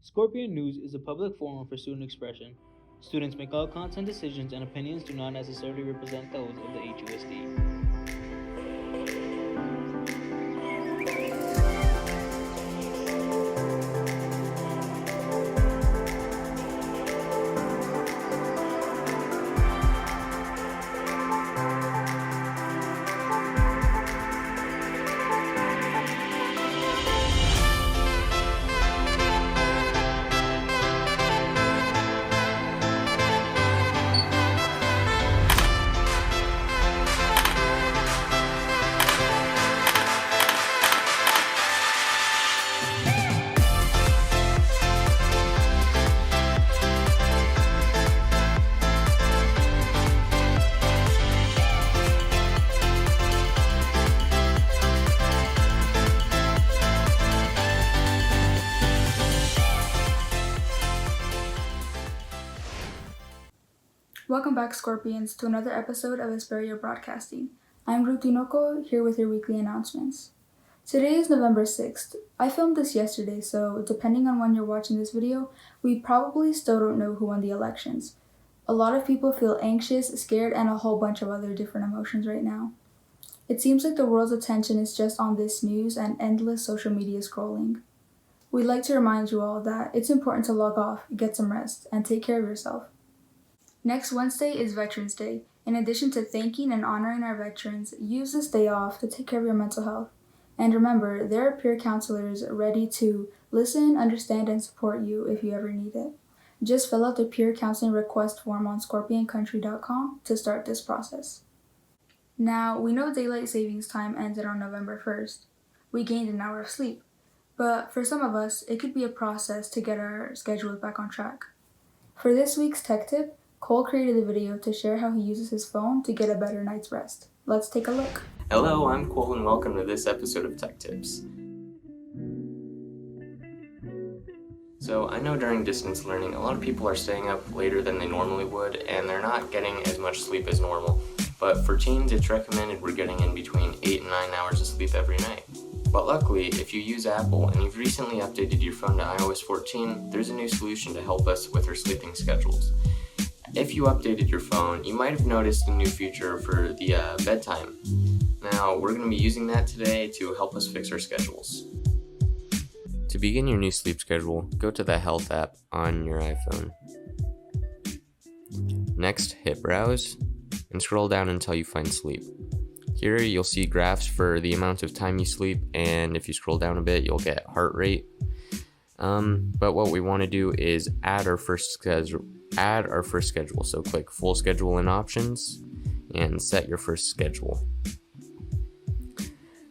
Scorpion News is a public forum for student expression. Students make all content decisions and opinions do not necessarily represent those of the HUSD. Welcome back, Scorpions, to another episode of Asperia Broadcasting. I'm Ruth Tinoco, here with your weekly announcements. Today is November 6th. I filmed this yesterday, so depending on when you're watching this video, we probably still don't know who won the elections. A lot of people feel anxious, scared, and a whole bunch of other different emotions right now. It seems like the world's attention is just on this news and endless social media scrolling. We'd like to remind you all that it's important to log off, get some rest, and take care of yourself. Next Wednesday is Veterans Day. In addition to thanking and honoring our veterans, use this day off to take care of your mental health. And remember, there are peer counselors ready to listen, understand, and support you if you ever need it. Just fill out the peer counseling request form on scorpioncountry.com to start this process. Now, we know daylight savings time ended on November 1st. We gained an hour of sleep. But for some of us, it could be a process to get our schedules back on track. For this week's tech tip, Cole created a video to share how he uses his phone to get a better night's rest. Let's take a look. Hello, I'm Cole and welcome to this episode of Tech Tips. So I know during distance learning, a lot of people are staying up later than they normally would and they're not getting as much sleep as normal. But for teens, it's recommended we're getting in between 8 and 9 hours of sleep every night. But luckily, if you use Apple and you've recently updated your phone to iOS 14, there's a new solution to help us with our sleeping schedules. If you updated your phone, you might have noticed a new feature for the bedtime. Now, we're going to be using that today to help us fix our schedules. To begin your new sleep schedule, go to the Health app on your iPhone. Next, hit Browse and scroll down until you find Sleep. Here, you'll see graphs for the amount of time you sleep, and if you scroll down a bit, you'll get heart rate. But what we want to do is add our first schedule. So click Full Schedule in Options and set your first schedule.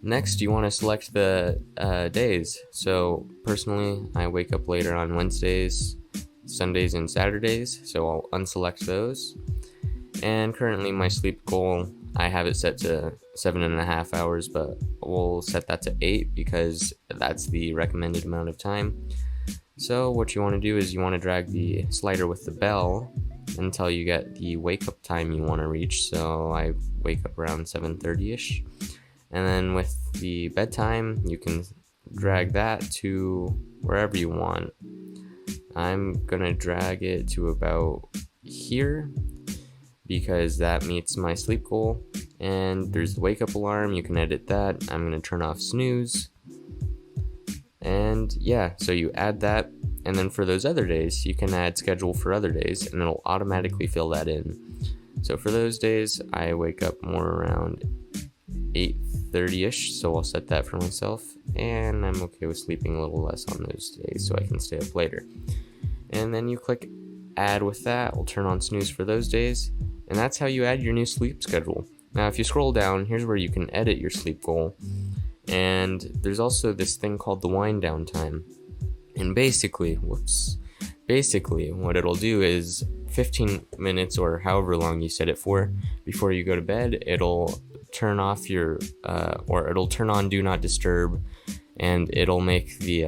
Next, you want to select the days. So personally, I wake up later on Wednesdays, Sundays, and Saturdays, so I'll unselect those. And currently my sleep goal, I have it set to 7.5 hours, but we'll set that to 8 because that's the recommended amount of time. So what you want to do is you want to drag the slider with the bell until you get the wake up time you want to reach. So I wake up around 7:30ish. And then with the bedtime, you can drag that to wherever you want. I'm going to drag it to about here because that meets my sleep goal. And there's the wake up alarm. You can edit that. I'm going to turn off snooze. And yeah, so you add that, and then for those other days, you can add schedule for other days, and it'll automatically fill that in. So for those days, I wake up more around 8:30ish, so I'll set that for myself, and I'm okay with sleeping a little less on those days so I can stay up later. And then you click add with that, we'll turn on snooze for those days, and that's how you add your new sleep schedule. Now if you scroll down, here's where you can edit your sleep goal. And there's also this thing called the wind down time. And basically what it'll do is 15 minutes or however long you set it for before you go to bed, it'll turn off it'll turn on Do Not Disturb, and it'll make the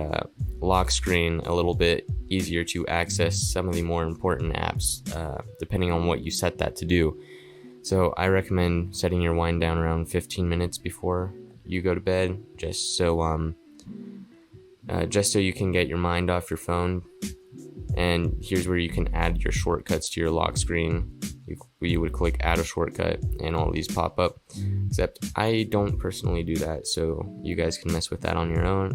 lock screen a little bit easier to access some of the more important apps, depending on what you set that to do. So I recommend setting your wind down around 15 minutes before you go to bed, just so just so you can get your mind off your phone. And here's where you can add your shortcuts to your lock screen. You would click add a shortcut and all these pop up, except I don't personally do that, so you guys can mess with that on your own.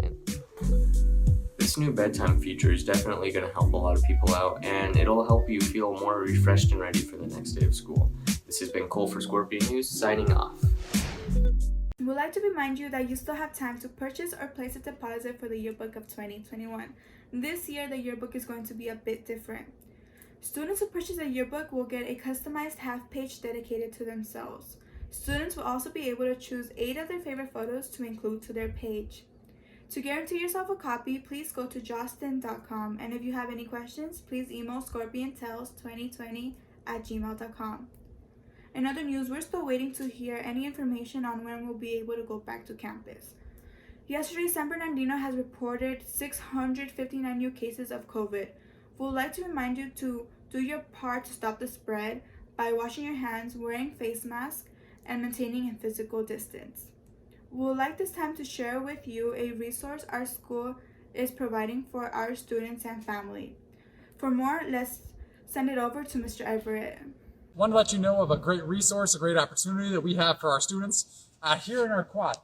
This new bedtime feature is definitely going to help a lot of people out, and it'll help you feel more refreshed and ready for the next day of school. This has been Cole for Scorpion News, signing off. We'd like to remind you that you still have time to purchase or place a deposit for the yearbook of 2021. This year, the yearbook is going to be a bit different. Students who purchase a yearbook will get a customized half page dedicated to themselves. Students will also be able to choose 8 of their favorite photos to include to their page. To guarantee yourself a copy, please go to jostin.com, and if you have any questions, please email scorpiontales2020@gmail.com. In other news, we're still waiting to hear any information on when we'll be able to go back to campus. Yesterday, San Bernardino has reported 659 new cases of COVID. We would like to remind you to do your part to stop the spread by washing your hands, wearing face masks, and maintaining a physical distance. We would like this time to share with you a resource our school is providing for our students and family. For more, let's send it over to Mr. Everett. I want to let you know of a great resource, a great opportunity that we have for our students here in our quad.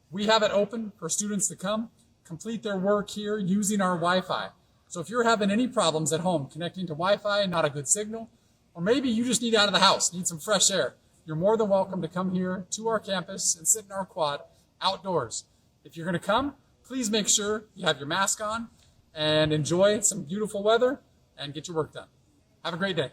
We have it open for students to come complete their work here using our Wi-Fi. So if you're having any problems at home connecting to Wi-Fi, not a good signal, or maybe you just need out of the house, need some fresh air, you're more than welcome to come here to our campus and sit in our quad outdoors. If you're going to come, please make sure you have your mask on and enjoy some beautiful weather and get your work done. Have a great day.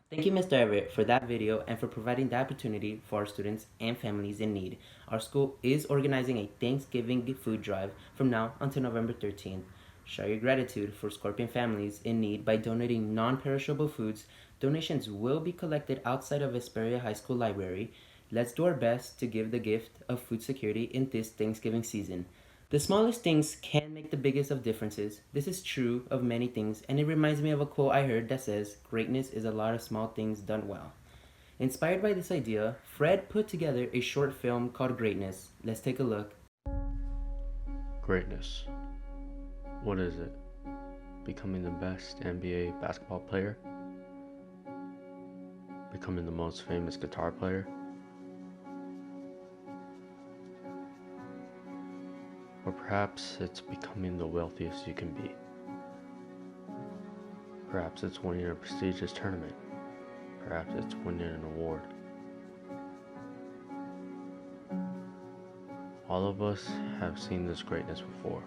Thank you, Mr. Everett, for that video and for providing the opportunity for our students and families in need. Our school is organizing a Thanksgiving food drive from now until November 13th. Show your gratitude for Scorpion families in need by donating non-perishable foods. Donations will be collected outside of Vesperia High School Library. Let's do our best to give the gift of food security in this Thanksgiving season. The smallest things can make the biggest of differences. This is true of many things, and it reminds me of a quote I heard that says, "Greatness is a lot of small things done well." Inspired by this idea, Fred put together a short film called Greatness. Let's take a look. Greatness. What is it? Becoming the best NBA basketball player? Becoming the most famous guitar player? Or perhaps it's becoming the wealthiest you can be. Perhaps it's winning a prestigious tournament. Perhaps it's winning an award. All of us have seen this greatness before.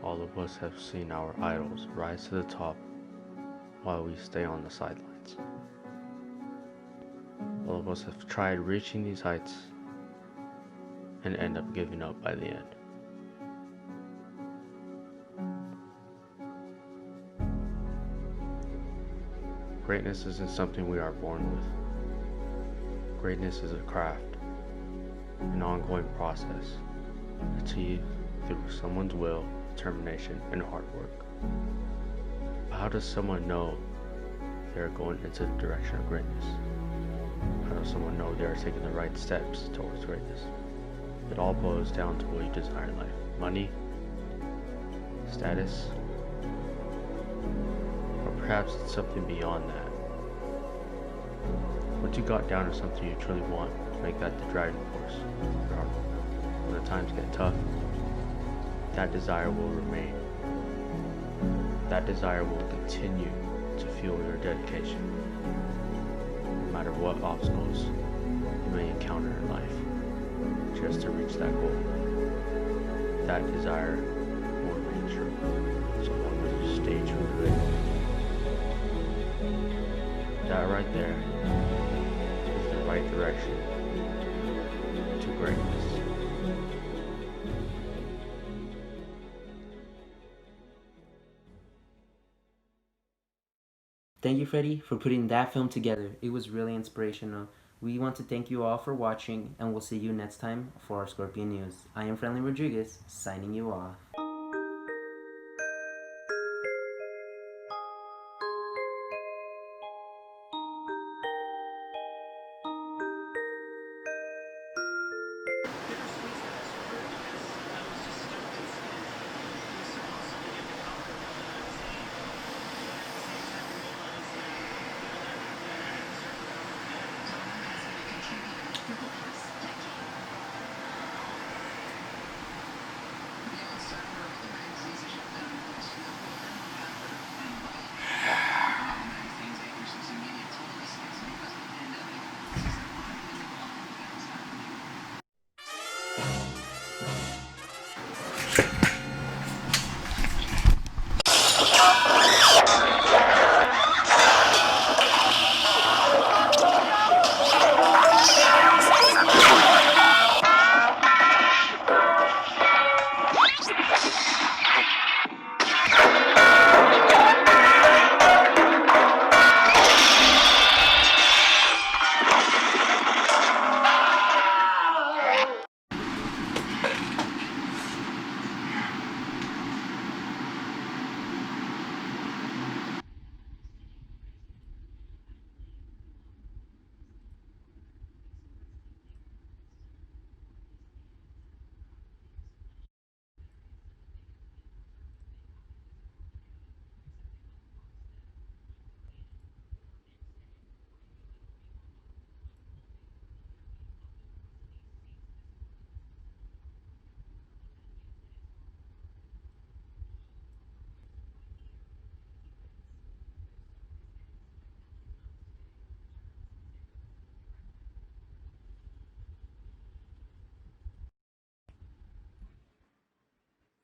All of us have seen our idols rise to the top while we stay on the sidelines. All of us have tried reaching these heights and end up giving up by the end. Greatness isn't something we are born with. Greatness is a craft, an ongoing process, achieved through someone's will, determination, and hard work. But how does someone know they are going into the direction of greatness? How does someone know they are taking the right steps towards greatness? It all boils down to what you desire in life. Money, status, or perhaps it's something beyond that. What you got down is something you truly want. Make that the driving force. When the times get tough, that desire will remain. That desire will continue to fuel your dedication, no matter what obstacles you may encounter in life, just to reach that goal. That desire will remain true, so long as you stay true to it. That right there is the right direction to greatness. Thank you, Fredy, for putting that film together. It was really inspirational. We want to thank you all for watching, and we'll see you next time for our Scorpion News. I am Friendly Rodriguez, signing you off.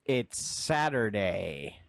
It's Saturday.